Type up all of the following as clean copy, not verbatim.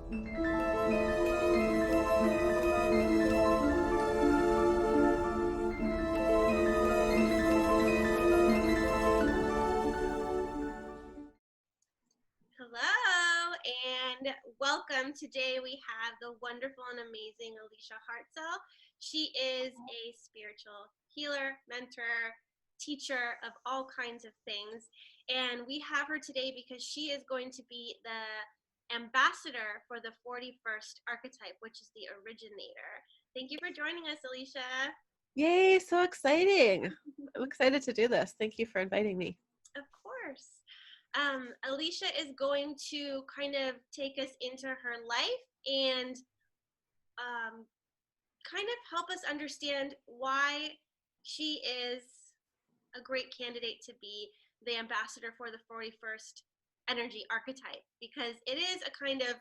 Hello and welcome. Today we have the wonderful and amazing Elysia Hartzell. She is a spiritual healer, mentor, teacher of all kinds of things. And we have her today because she is going to be the ambassador for the 41st archetype, which is the Originator. Thank you for joining us, Elysia. Yay, so exciting. I'm excited to do this. Thank you for inviting me. Of course. Elysia is going to kind of take us into her life and kind of help us understand why she is a great candidate to be the ambassador for the 41st energy archetype, because it is a kind of,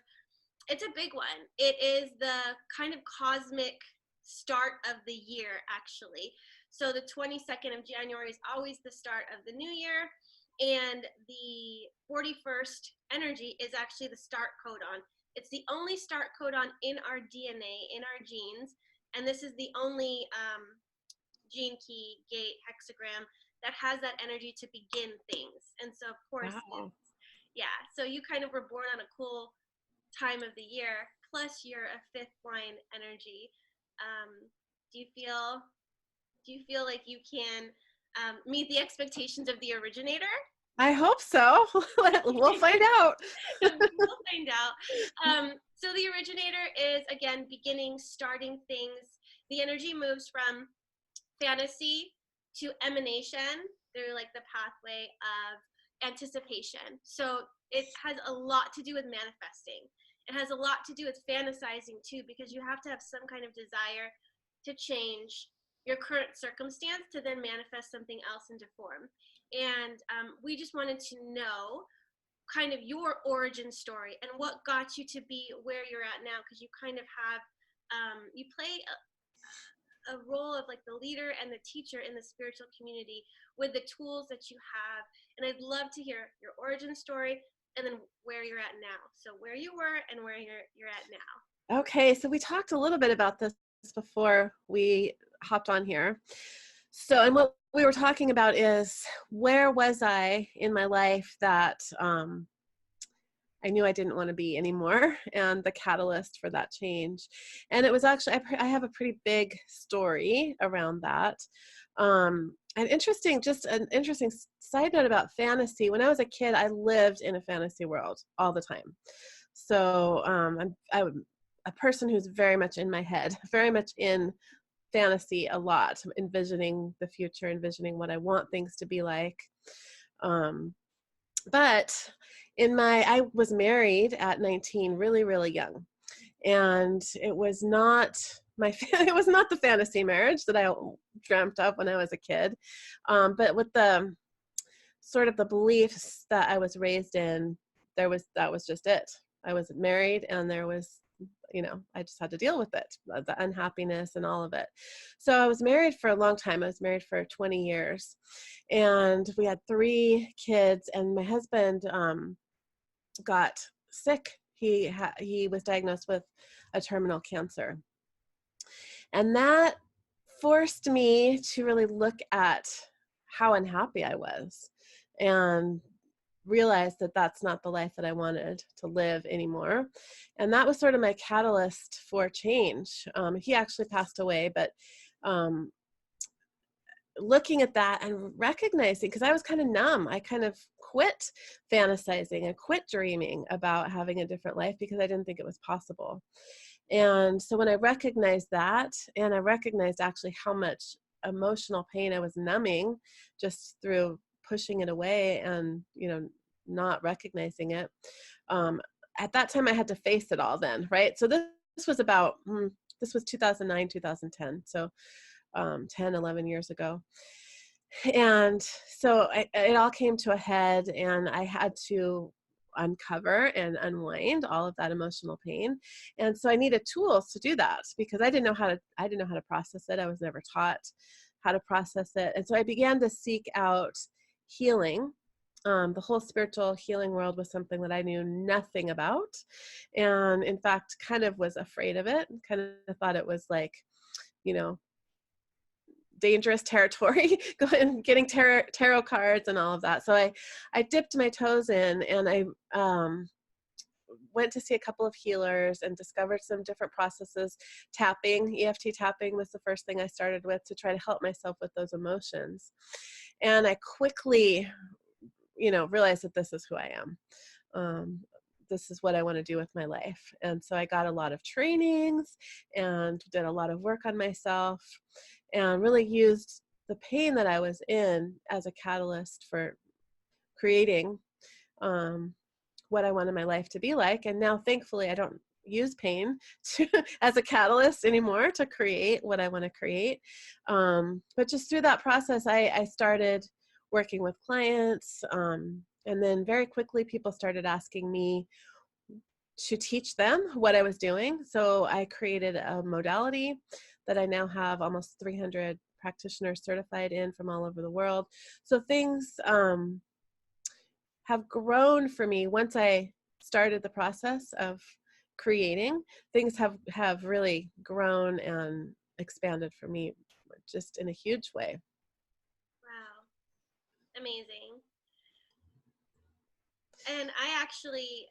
it's a big one. It is the kind of cosmic start of the year, actually. So the 22nd of January is always the start of the new year. And the 41st energy is actually the start codon. It's the only start codon in our DNA, in our genes. And this is the only gene key, gate, hexagram that has that energy to begin things. And so, of course, Wow. yeah, so you kind of were born on a cool time of the year, plus you're a fifth line energy. Do you feel like you can meet the expectations of the Originator? I hope so. We'll find out. We'll find out. So the Originator is, again, beginning, starting things. The energy moves from fantasy to emanation through like the pathway of anticipation. So it has a lot to do with manifesting. It has a lot to do with fantasizing too, because you have to have some kind of desire to change your current circumstance to then manifest something else into form. And we just wanted to know kind of your origin story and what got you to be where you're at now, because you kind of have, you play a role of like the leader and the teacher in the spiritual community with the tools that you have. And I'd love to hear your origin story and then where you're at now. So where you were and where you're at now. Okay, so we talked a little bit about this before we hopped on here. So, and what we were talking about is, where was I in my life that I knew I didn't want to be anymore, and the catalyst for that change. And it was actually, I have a pretty big story around that. Just an interesting side note about fantasy. When I was a kid, I lived in a fantasy world all the time. So I'm a person who's very much in my head, very much in fantasy a lot, envisioning the future, envisioning what I want things to be like. But I was married at 19, really, really young. And it was not it was not the fantasy marriage that I dreamt of when I was a kid. But with the sort of the beliefs that I was raised in, that was just it. I was married, and there was, I just had to deal with it, the unhappiness and all of it. So I was married for a long time. I was married for 20 years, and we had 3 kids, and my husband got sick. He was diagnosed with a terminal cancer. And that forced me to really look at how unhappy I was and realized that that's not the life that I wanted to live anymore. And that was sort of my catalyst for change. He actually passed away, but looking at that and recognizing, because I was kind of numb, I kind of quit fantasizing and quit dreaming about having a different life because I didn't think it was possible. And so when I recognized that, and I recognized actually how much emotional pain I was numbing just through pushing it away and, not recognizing it, at that time I had to face it all then, right? So this was 2009, 2010. So 10, 11 years ago. And so it all came to a head, and I had to uncover and unwind all of that emotional pain. And so I needed tools to do that, because I didn't know how to process it. I was never taught how to process it. And so I began to seek out healing The whole spiritual healing world was something that I knew nothing about. And in fact, kind of was afraid of it, kind of thought it was like, you know, dangerous territory, going getting tarot cards and all of that. So I dipped my toes in, and I went to see a couple of healers and discovered some different processes. Tapping, EFT tapping was the first thing I started with to try to help myself with those emotions. And I quickly, realized that this is who I am. This is what I want to do with my life. And so I got a lot of trainings and did a lot of work on myself, and really used the pain that I was in as a catalyst for creating what I wanted my life to be like. And now, thankfully, I don't use pain as a catalyst anymore to create what I want to create. But just through that process, I started working with clients. And then very quickly, people started asking me to teach them what I was doing. So I created a modality that I now have almost 300 practitioners certified in from all over the world. So things have grown for me once I started the process of creating. Things have really grown and expanded for me just in a huge way. Wow. Amazing. And I've actually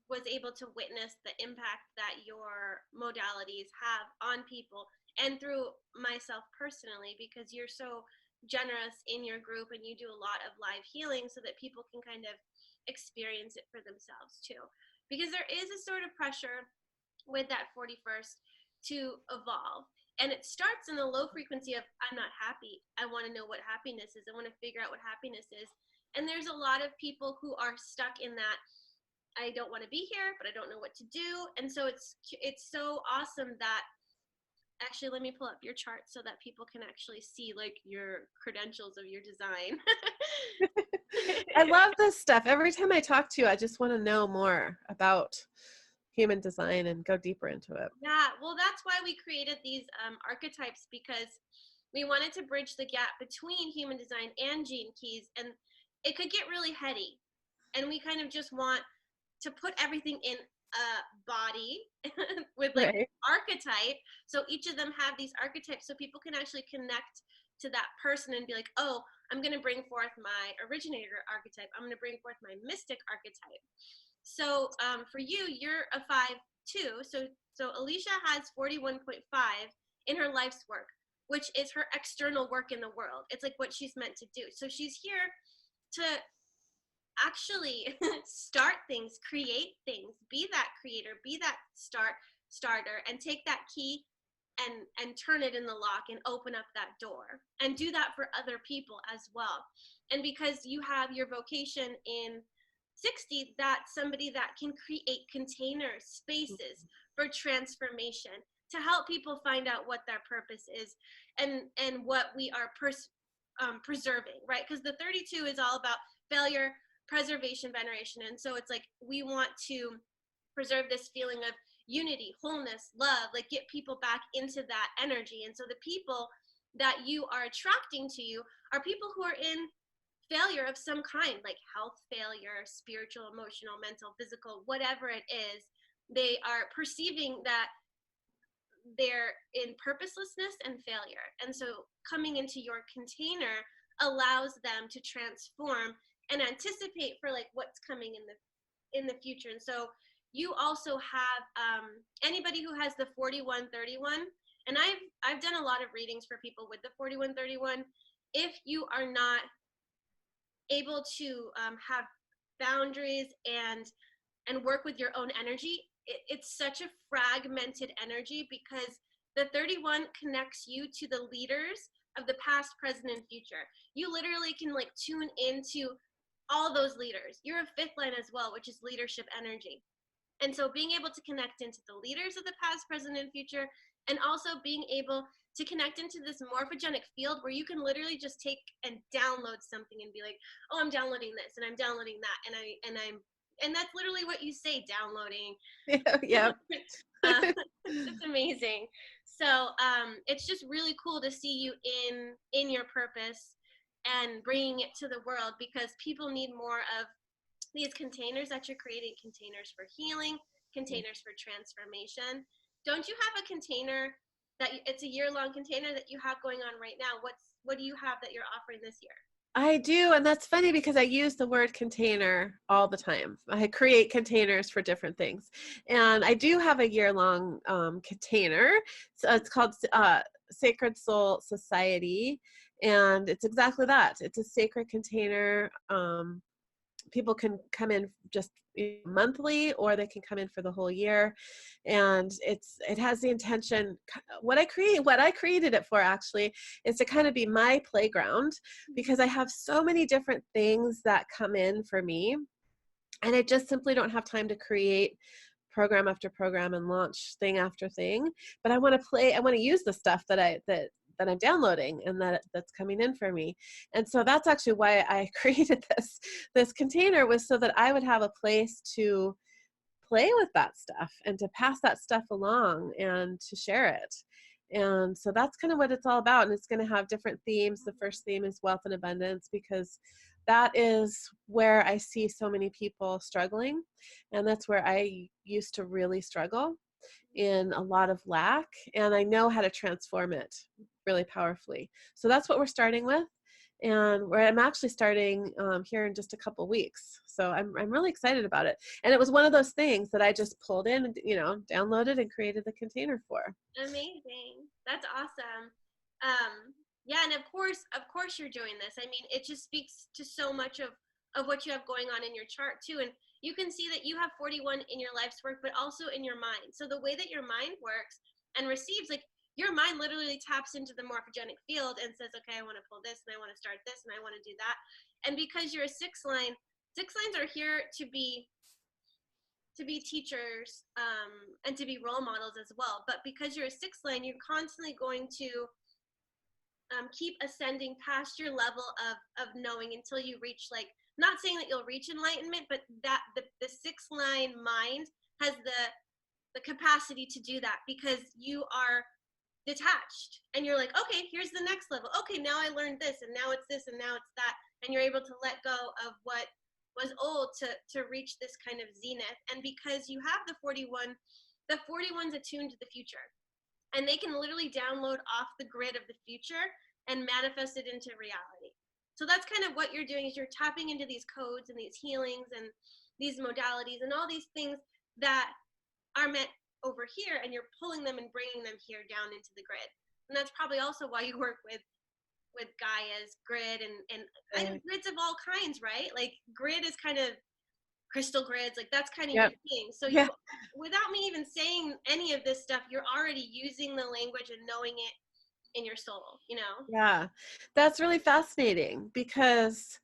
was able to witness the impact that your modalities have on people, and through myself personally, because you're so generous in your group and you do a lot of live healing so that people can kind of experience it for themselves too. Because there is a sort of pressure with that 41st to evolve. And it starts in the low frequency of, I'm not happy. I want to know what happiness is. I want to figure out what happiness is. And there's a lot of people who are stuck in that, I don't want to be here, but I don't know what to do. And so it's so awesome that, actually, let me pull up your chart so that people can actually see like your credentials of your design. I love this stuff. Every time I talk to you, I just want to know more about human design and go deeper into it. Yeah, well, that's why we created these archetypes, because we wanted to bridge the gap between human design and gene keys, and it could get really heady. And we kind of just want to put everything in a body with like Right. archetype. So each of them have these archetypes, so people can actually connect to that person and be like, oh, I'm going to bring forth my originator archetype. I'm going to bring forth my mystic archetype. So for you, you're a 5-2. So Elysia has 41.5 in her life's work, which is her external work in the world. It's like what she's meant to do. So she's here to actually start things, create things, be that creator, be that starter, and take that key and turn it in the lock and open up that door, and do that for other people as well. And because you have your vocation in 60, that's somebody that can create containers, spaces for transformation, to help people find out what their purpose is, and what we are preserving, right? Because the 32 is all about failure, preservation, veneration. And so it's like, we want to preserve this feeling of unity, wholeness, love, like get people back into that energy. And so the people that you are attracting to you are people who are in failure of some kind, like health failure, spiritual, emotional, mental, physical, whatever it is. They are perceiving that they're in purposelessness and failure. And so coming into your container allows them to transform and anticipate for like what's coming in the future. And so you also have anybody who has the 4131, and I've done a lot of readings for people with the 4131. If you are not able to have boundaries and work with your own energy, it's such a fragmented energy, because the 31 connects you to the leaders of the past, present, and future. You literally can like tune into all those leaders. You're a fifth line as well, which is leadership energy. And so being able to connect into the leaders of the past, present, and future, and also being able to connect into this morphogenic field where you can literally just take and download something and be like, oh, I'm downloading this and I'm downloading that, and that's literally what you say, downloading. Yeah. It's amazing. So it's just really cool to see you in your purpose, and bringing it to the world, because people need more of these containers that you're creating, containers for healing, containers for transformation. Don't you have a container that it's a year-long container that you have going on right now? What do you have that you're offering this year? I do, and that's funny because I use the word container all the time. I create containers for different things, and I do have a year-long container. So it's called Sacred Soul Society, and it's exactly that. It's a sacred container. People can come in just monthly, or they can come in for the whole year, and it has the intention, what I created it for actually is to kind of be my playground, because I have so many different things that come in for me, and I just simply don't have time to create program after program and launch thing after thing. But I want to use the stuff that I'm downloading and that's coming in for me. And so that's actually why I created this container, was so that I would have a place to play with that stuff and to pass that stuff along and to share it. And so that's kind of what it's all about. And it's going to have different themes. The first theme is wealth and abundance, because that is where I see so many people struggling. And that's where I used to really struggle, in a lot of lack. And I know how to transform it really powerfully. So that's what we're starting with. And where I'm actually starting here in just a couple weeks. So I'm really excited about it. And it was one of those things that I just pulled in and, downloaded and created the container for. Amazing. That's awesome. Yeah, and of course you're doing this. I mean, it just speaks to so much of what you have going on in your chart too. And you can see that you have 41 in your life's work, but also in your mind. So the way that your mind works and receives, like, your mind literally taps into the morphogenic field and says, okay, I want to pull this, and I want to start this, and I want to do that. And because you're a six lines are here to be teachers, and to be role models as well. But because you're a six line, you're constantly going to keep ascending past your level of knowing until you reach, like, not saying that you'll reach enlightenment, but that the six line mind has the capacity to do that, because you are detached and you're like, okay, here's the next level. Okay, now I learned this, and now it's this, and now it's that. And you're able to let go of what was old to reach this kind of zenith. And because you have the 41's attuned to the future, and they can literally download off the grid of the future and manifest it into reality. So that's kind of what you're doing, is you're tapping into these codes and these healings and these modalities and all these things that are meant over here, and you're pulling them and bringing them here down into the grid. And that's probably also why you work with Gaia's grid and grids of all kinds, right? Like, grid is kind of crystal grids, like that's kind of your thing. So you, without me even saying any of this stuff, you're already using the language and knowing it in your soul, Yeah, that's really fascinating, because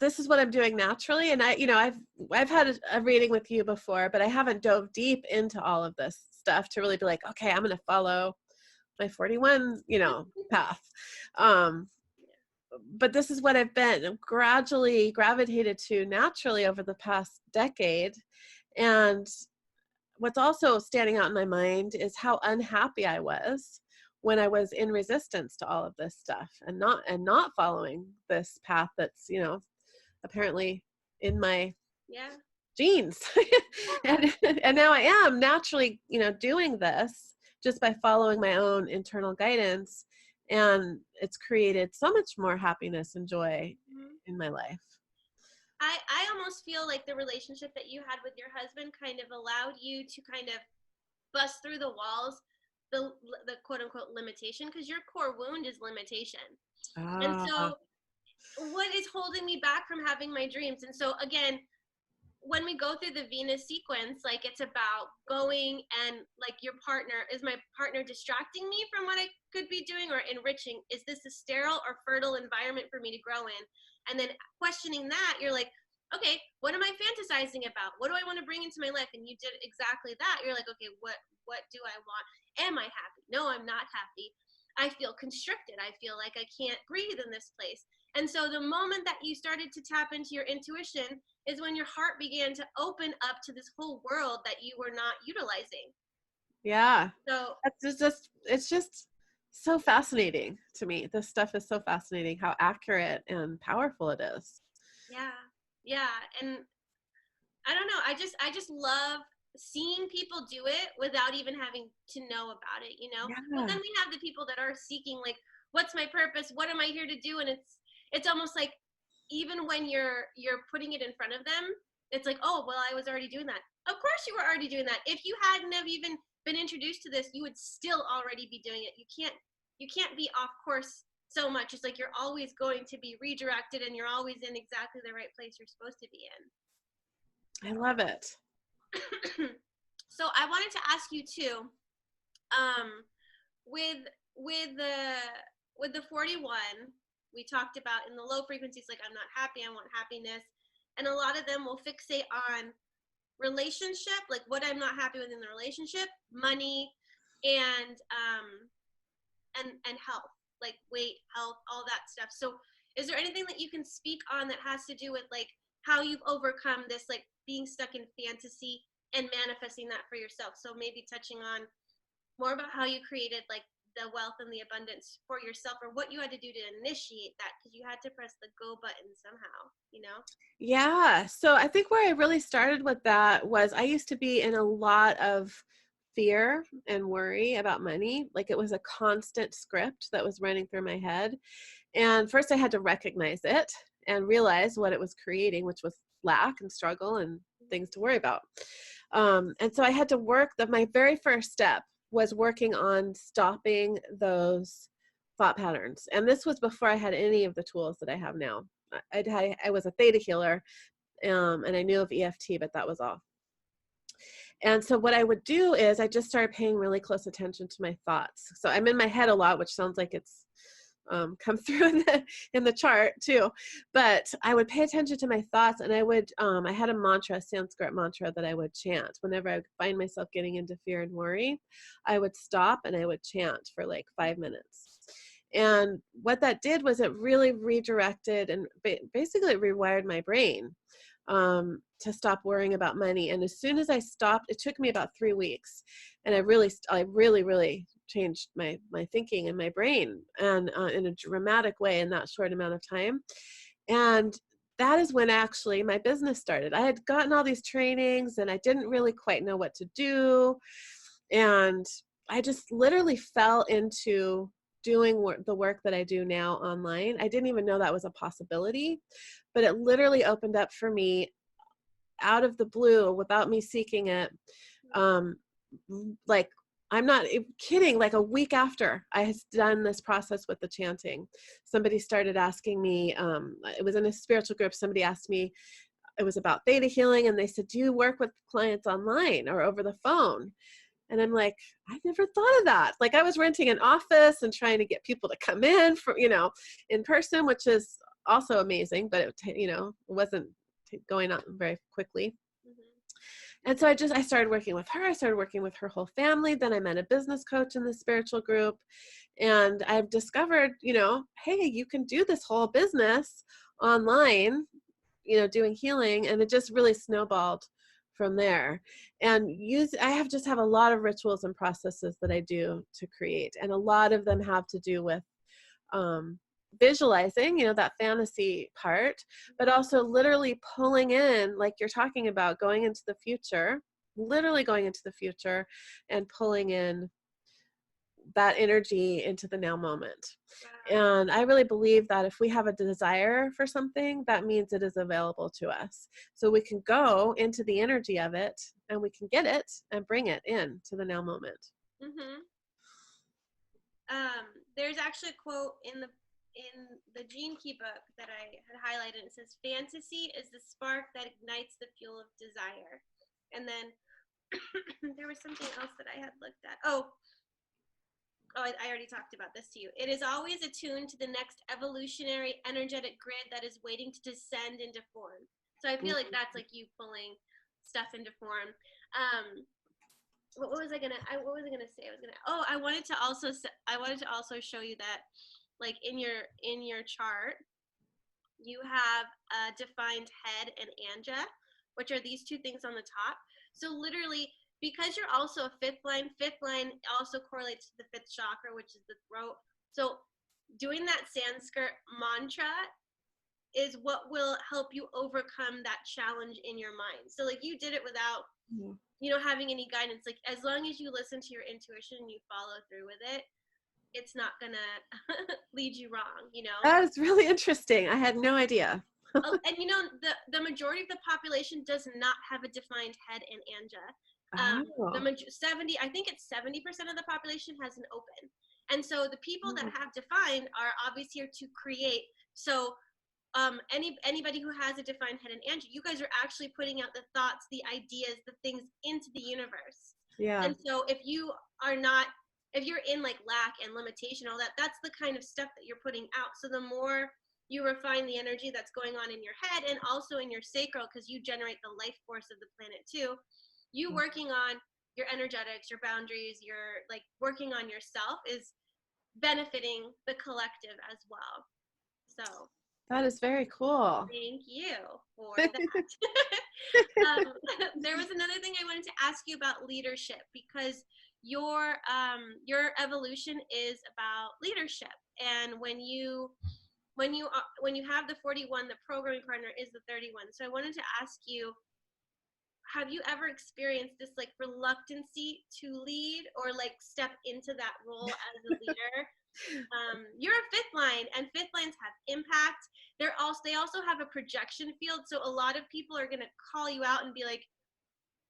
this is what I'm doing naturally. And I've had a reading with you before, but I haven't dove deep into all of this stuff to really be like, okay, I'm going to follow my 41, path. But this is what I've been gradually gravitated to naturally over the past decade. And what's also standing out in my mind is how unhappy I was when I was in resistance to all of this stuff, and not following this path that's, apparently in my genes. and now I am naturally, doing this just by following my own internal guidance, and it's created so much more happiness and joy in my life. I almost feel like the relationship that you had with your husband kind of allowed you to kind of bust through the walls, the quote unquote limitation, because your core wound is limitation. And so what is holding me back from having my dreams? And so again, when we go through the Venus sequence, like, it's about going and, like, is my partner distracting me from what I could be doing, or enriching? Is this a sterile or fertile environment for me to grow in? And then questioning that, you're like, okay, what am I fantasizing about? What do I want to bring into my life? And you did exactly that. You're like, okay, what do I want? Am I happy? No, I'm not happy. I feel constricted. I feel like I can't breathe in this place. And so the moment that you started to tap into your intuition is when your heart began to open up to this whole world that you were not utilizing. Yeah. So it's just so fascinating to me. This stuff is so fascinating, how accurate and powerful it is. Yeah. Yeah. And I don't know. I just love seeing people do it without even having to know about it, you know? But Yeah. then we have the people that are seeking like, what's my purpose? What am I here to do? And it's almost like even when you're putting it in front of them, it's like, oh well, I was already doing that. Of course you were already doing that. If you hadn't have even been introduced to this, you would still already be doing it. You can't be off course so much. It's like you're always going to be redirected and you're always in exactly the right place you're supposed to be in. I love it. So I wanted to ask you too, with with the with the 41, we talked about in the low frequencies, like I'm not happy, I want happiness, and a lot of them will fixate on relationship, like what I'm not happy with in the relationship, money, and health, like weight, health, all that stuff. So is there anything that you can speak on that has to do with like how you've overcome this, like being stuck in fantasy and manifesting that for yourself? So maybe touching on more about how you created like the wealth and the abundance for yourself, or what you had to do to initiate that, because you had to press the go button somehow, you know? Yeah. So I think where I really started with that was I used to be in a lot of fear and worry about money. Like it was a constant script that was running through my head. And first I had to recognize it and realize what it was creating, which was lack and struggle and things to worry about. And so I had to work my very first step was working on stopping those thought patterns. And this was before I had any of the tools that I have now. I was a theta healer, and I knew of EFT, but that was all. And so what I would do is I just started paying really close attention to my thoughts. So I'm in my head a lot, which sounds like it's come through in the chart too. But I would pay attention to my thoughts, and I had a mantra, a Sanskrit mantra that I would chant whenever I would find myself getting into fear and worry. I would stop and I would chant for like 5 minutes. And what that did was it really redirected and basically rewired my brain to stop worrying about money. And as soon as I stopped, it took me about 3 weeks, and I really changed my thinking and my brain, and in a dramatic way in that short amount of time. And that is when actually my business started. I had gotten all these trainings and I didn't really quite know what to do, and I just literally fell into doing the work that I do now online. I didn't even know that was a possibility, but it literally opened up for me out of the blue without me seeking it. Like, I'm not kidding, like a week after I had done this process with the chanting, somebody started asking me, it was in a spiritual group, somebody asked me, it was about theta healing, and they said, do you work with clients online or over the phone? And I'm like, I never thought of that. Like I was renting an office and trying to get people to come in for, in person, which is also amazing, but it wasn't going on very quickly. And so I started working with her. I started working with her whole family. Then I met a business coach in the spiritual group, and I've discovered, hey, you can do this whole business online, doing healing. And it just really snowballed from there. And I just have a lot of rituals and processes that I do to create. And a lot of them have to do with visualizing, that fantasy part, but also literally pulling in, like you're talking about, going into the future, literally going into the future and pulling in that energy into the now moment. And I really believe that if we have a desire for something, that means it is available to us. So we can go into the energy of it and we can get it and bring it in to the now moment. Mm-hmm. There's actually a quote in the Gene Key book that I had highlighted. It says, fantasy is the spark that ignites the fuel of desire. And then there was something else that I had looked at. I already talked about this to you. It is always attuned to the next evolutionary energetic grid that is waiting to descend into form. So I feel like that's like you pulling stuff into form. What was I gonna say? I wanted to also show you that, like in your chart, you have a defined head and anja, which are these two things on the top. So literally, because you're also a fifth line also correlates to the fifth chakra, which is the throat. So doing that Sanskrit mantra is what will help you overcome that challenge in your mind. So like you did it without, you know, having any guidance. Like as long as you listen to your intuition and you follow through with it, it's not gonna lead you wrong, you know? That is really interesting. I had no idea. And you know, the majority of the population does not have a defined head and anja. Oh. 70, I think it's 70% of the population has an open. And so the people that have defined are obviously here to create. So anybody who has a defined head and anja, you guys are actually putting out the thoughts, the ideas, the things into the universe. Yeah. And so if you are not, if you're in like lack and limitation, all that, that's the kind of stuff that you're putting out. So the more you refine the energy that's going on in your head and also in your sacral, because you generate the life force of the planet too, you working on your energetics, your boundaries, your like working on yourself is benefiting the collective as well. So that is very cool. thank you for that. There was another thing I wanted to ask you about leadership, because your evolution is about leadership, and when you have the 41, the programming partner is the 31. So I wanted to ask you, have you ever experienced this like reluctancy to lead or like step into that role as a leader? You're a fifth line, and fifth lines have impact. They also have a projection field. So a lot of people are going to call you out and be like,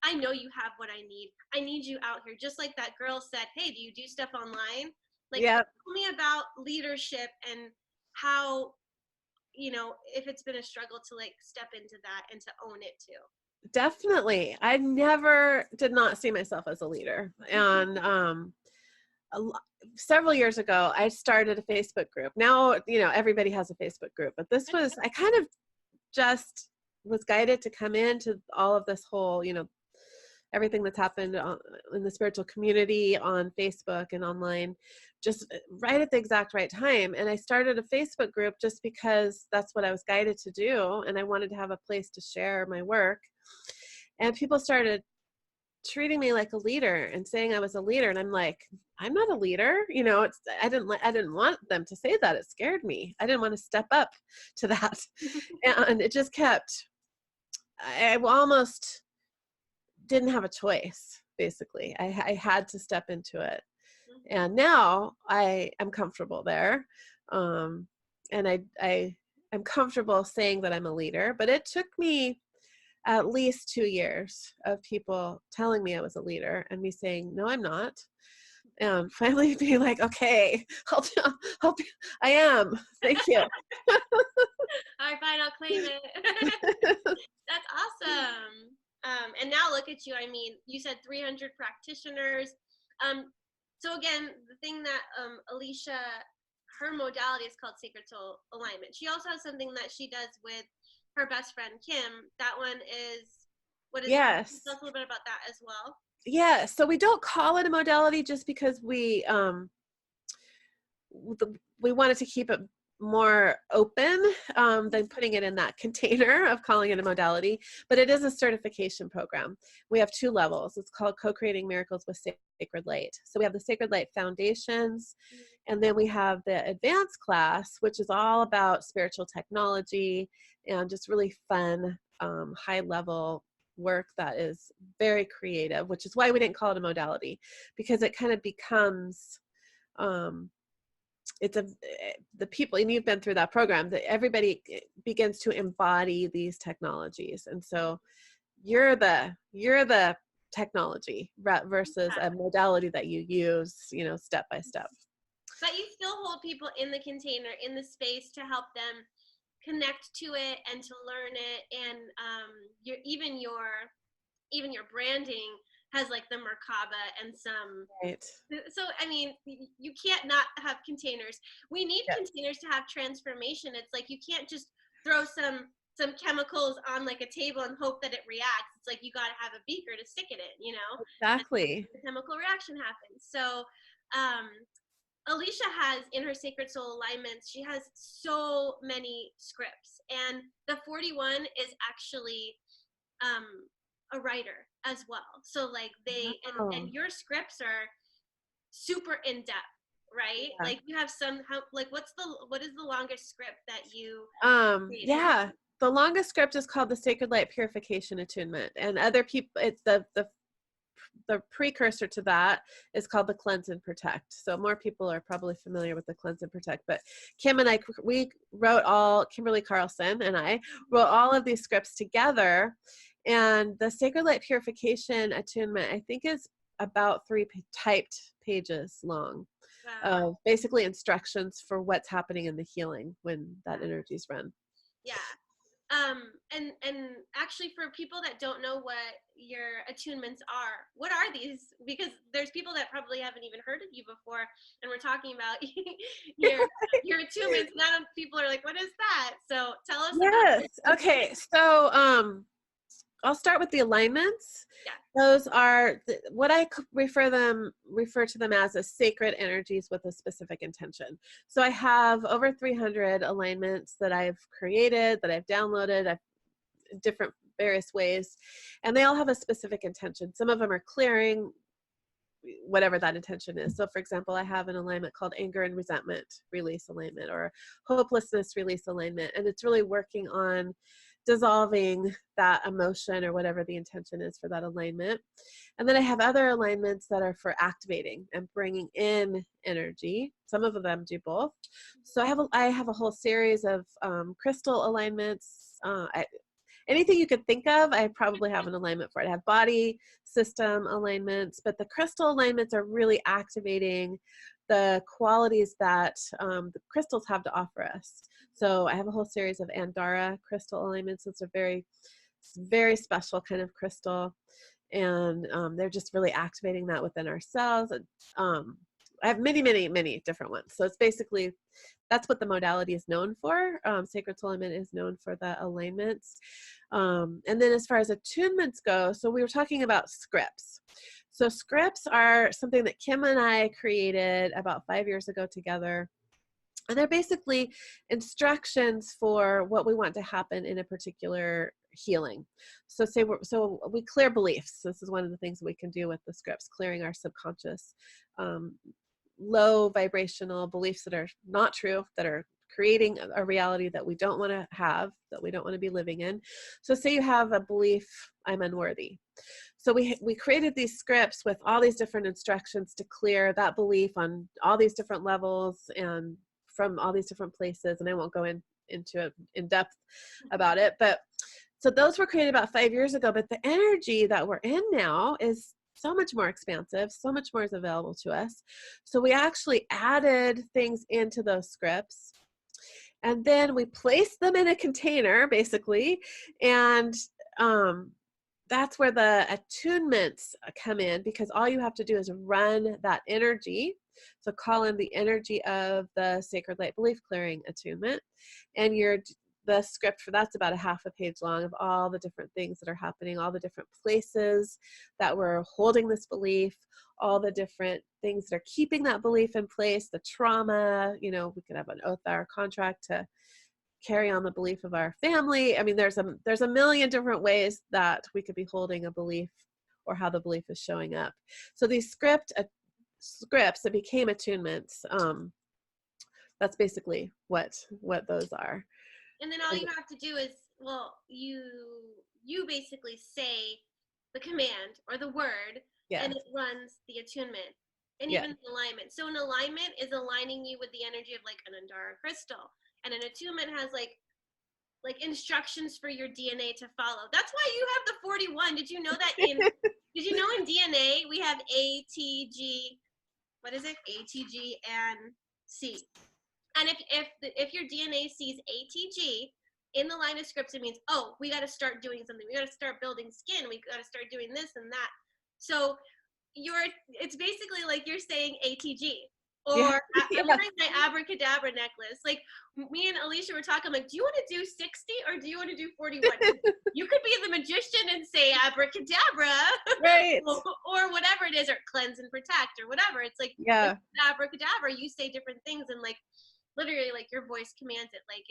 I know you have what I need. I need you out here. Just like that girl said, hey, do you do stuff online? Like, Yep. tell me about leadership and how, you know, if it's been a struggle to like step into that and to own it too. Definitely. I did not see myself as a leader. And several years ago, I started a Facebook group. Now, you know, everybody has a Facebook group, but this was, I kind of just was guided to come into all of this whole, you know, everything that's happened in the spiritual community on Facebook and online, just right at the exact right time. And I started a Facebook group just because that's what I was guided to do. And I wanted to have a place to share my work. And people started treating me like a leader and saying I was a leader. And I'm like, I'm not a leader. You know, I didn't want them to say that. It scared me. I didn't want to step up to that. And it just kept, I almost didn't have a choice. Basically, I had to step into it. And now I am comfortable there. And I'm comfortable saying that I'm a leader, but it took me at least 2 years of people telling me I was a leader and me saying, no, I'm not. And finally being like, okay, I am. Thank you. All right, fine, I'll claim it. That's awesome. And now look at you. I mean, you said 300 practitioners. So again, the thing that Elysia, her modality is called Sacred Soul Alignment. She also has something that she does with her best friend Kim. That one is, what is yes. Tell us a little bit about that as well. Yeah, so we don't call it a modality just because we wanted to keep it more open than putting it in that container of calling it a modality, but it is a certification program. We have 2 levels. It's called Co-Creating Miracles with Sacred Light. So we have the Sacred Light Foundations, and then we have the advanced class, which is all about spiritual technology and just really fun, high level work that is very creative, which is why we didn't call it a modality, because it kind of becomes the people, and you've been through that program, that everybody begins to embody these technologies. And so you're the technology versus a modality that you use, you know, step by step. But you still hold people in the container, in the space, to help them connect to it and to learn it. And even your branding has like the Merkaba and some. Right. So I mean, you can't not have containers. We need containers to have transformation. It's like you can't just throw some chemicals on like a table and hope that it reacts. It's like you got to have a beaker to stick it in, you know. Exactly. The chemical reaction happens. So Elysia has, in her Sacred Soul Alignments, she has so many scripts, and the 41 is actually a writer as well. So like and Oh, your scripts are super in depth, right? yeah. Like you have some, how, like what is the longest script that you created? Yeah. The longest script is called the Sacred Light Purification Attunement. And other people, it's the precursor to that is called the Cleanse and Protect. So more people are probably familiar with the Cleanse and Protect, but Kim and I, we wrote Kimberly Carlson and I wrote all of these scripts together. And the Sacred Light Purification Attunement, I think, is about 3 typed pages long Wow. of basically instructions for what's happening in the healing when that energy is run. Yeah. And actually, for people that don't know what your attunements are, what are these? Because there's people that probably haven't even heard of you before, and we're talking about your your attunements. Now people are like, "What is that?" So tell us about Yes. it. Okay. So I'll start with the alignments. Yeah. Those are what I refer to them as sacred energies with a specific intention. So I have over 300 alignments that I've created, that I've downloaded, different various ways, and they all have a specific intention. Some of them are clearing whatever that intention is. So for example, I have an alignment called anger and resentment release alignment, or hopelessness release alignment, and it's really working on dissolving that emotion or whatever the intention is for that alignment. And then I have other alignments that are for activating and bringing in energy. Some of them do both. So I have a whole series of crystal alignments. Anything you could think of, I probably have an alignment for it. I have body system alignments, but the crystal alignments are really activating the qualities that the crystals have to offer us. So I have a whole series of Andara crystal alignments. It's a very special kind of crystal, and they're just really activating that within ourselves. I have many different ones. So it's basically, that's what the modality is known for. Sacred Soul Alignment is known for the alignments. And then as far as attunements go, so we were talking about scripts. So scripts are something that Kim and I created about 5 years ago together. And they're basically instructions for what we want to happen in a particular healing. So so we clear beliefs. This is one of the things we can do with the scripts, clearing our subconscious low vibrational beliefs that are not true, that are creating a reality that we don't want to have, that we don't want to be living in. So say you have a belief, I'm unworthy. So we created these scripts with all these different instructions to clear that belief on all these different levels and from all these different places. And I won't go into it in depth about it, but so those were created about 5 years ago, but the energy that we're in now is so much more expansive, so much more is available to us. So we actually added things into those scripts, and then we placed them in a container, basically, and that's where the attunements come in, because all you have to do is run that energy. So call in the energy of the Sacred Light Belief Clearing Attunement, and the script for that's about a half a page long of all the different things that are happening, all the different places that we're holding this belief, all the different things that are keeping that belief in place, the trauma. We could have an oath or contract to carry on the belief of our family. I mean, there's a million different ways that we could be holding a belief or how the belief is showing up. So these scripts that became attunements, that's basically what those are. And then all you have to do is, well, you basically say the command or the word, Yeah. and it runs the attunement and Yeah. even the alignment. So an alignment is aligning you with the energy of like an Andara crystal, and an attunement has like instructions for your DNA to follow. That's why you have the 41. Did you know that did you know in DNA we have A, T, G, what is it? A, T, G, and C. And if your DNA sees ATG in the line of scripts, it means, oh, we got to start doing something. We got to start building skin. We got to start doing this and that. So it's basically like you're saying ATG. Or Yeah. I'm wearing my abracadabra necklace. Like me and Elysia were talking, I'm like, do you want to do 60 or do you want to do 41? You could be the magician and say abracadabra. Right. or whatever it is, or cleanse and protect or whatever. It's like, yeah. Abracadabra, you say different things, and like literally like your voice commands it. Like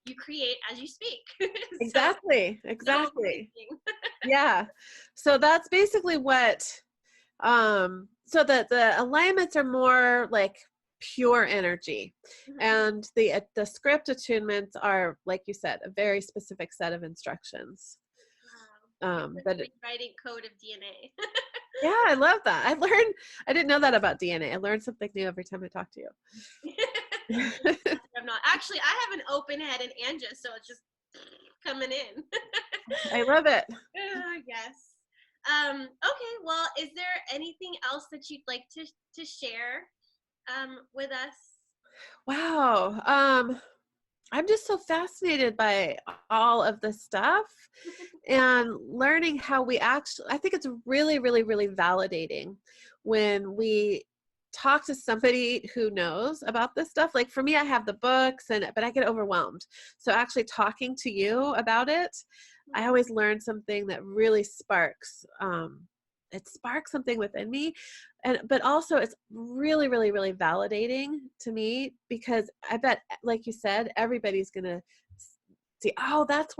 you create as you speak. Exactly. So Yeah. So that's basically what, so the alignments are more like pure energy, and the script attunements are, like you said, a very specific set of instructions. Wow. It's like But rewriting code of DNA. yeah, I love that. I didn't know that about DNA. I learned something new every time I talk to you. I'm not. Actually, I have an open head and Anja, so it's just coming in. I love it. Yes. Okay, well, is there anything else that you'd like to share with us? Wow. I'm just so fascinated by all of this stuff and learning how we actually, I think it's really, really, really validating when we talk to somebody who knows about this stuff. Like for me, I have the books but I get overwhelmed. So actually talking to you about it, I always learn something that really sparks, it sparks something within me. But also it's really, really, really validating to me, because I bet, like you said, everybody's going to see, oh, that's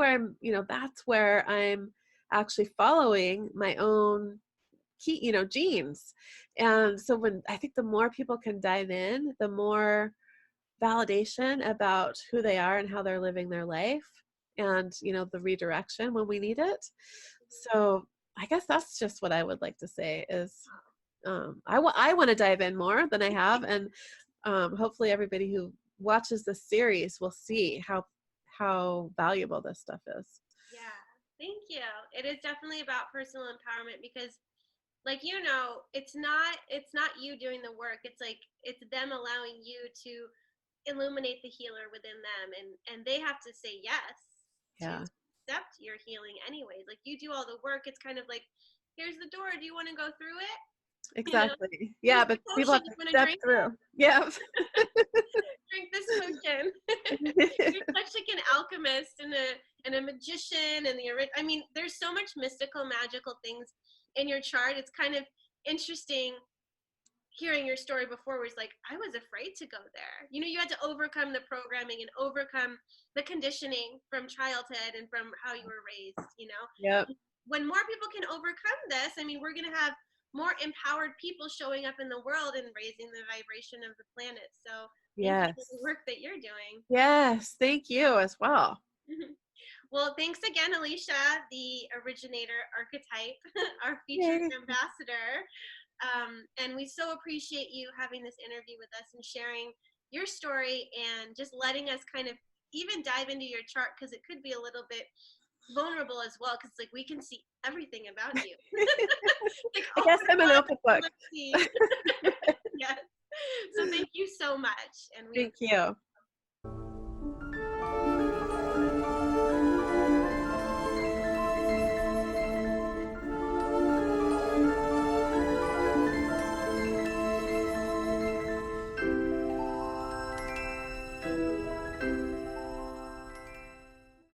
where I'm actually following my own key, genes. And so when I think the more people can dive in, the more validation about who they are and how they're living their life, and the redirection when we need it. So I guess that's just what I would like to say is, I want to dive in more than I have, and hopefully everybody who watches this series will see how valuable this stuff is. Yeah, thank you. It is definitely about personal empowerment, because like it's not you doing the work. It's like it's them allowing you to illuminate the healer within them, and they have to say yes to Yeah, accept your healing anyways. Like you do all the work. It's kind of like, here's the door, do you want to go through it? exactly. Here's Yeah, the but people potion, have to you want to step drink it? through. Yeah. Drink this potion. You're such like an alchemist and a magician, and I mean, there's so much mystical, magical things in your chart. It's kind of interesting hearing your story before, where it's like, I was afraid to go there. You had to overcome the programming and overcome the conditioning from childhood and from how you were raised. Yep. When more people can overcome this, I mean, we're going to have more empowered people showing up in the world and raising the vibration of the planet. So thank you for Yes. the work that you're doing. Yes. Thank you as well. Well, thanks again, Elysia, the Originator Archetype, our featured Yay. ambassador. And we so appreciate you having this interview with us and sharing your story, and just letting us kind of even dive into your chart, because it could be a little bit vulnerable as well, because like we can see everything about you. Like, I guess I'm an open book. let's see. Yes. So thank you so much. And we Thank you.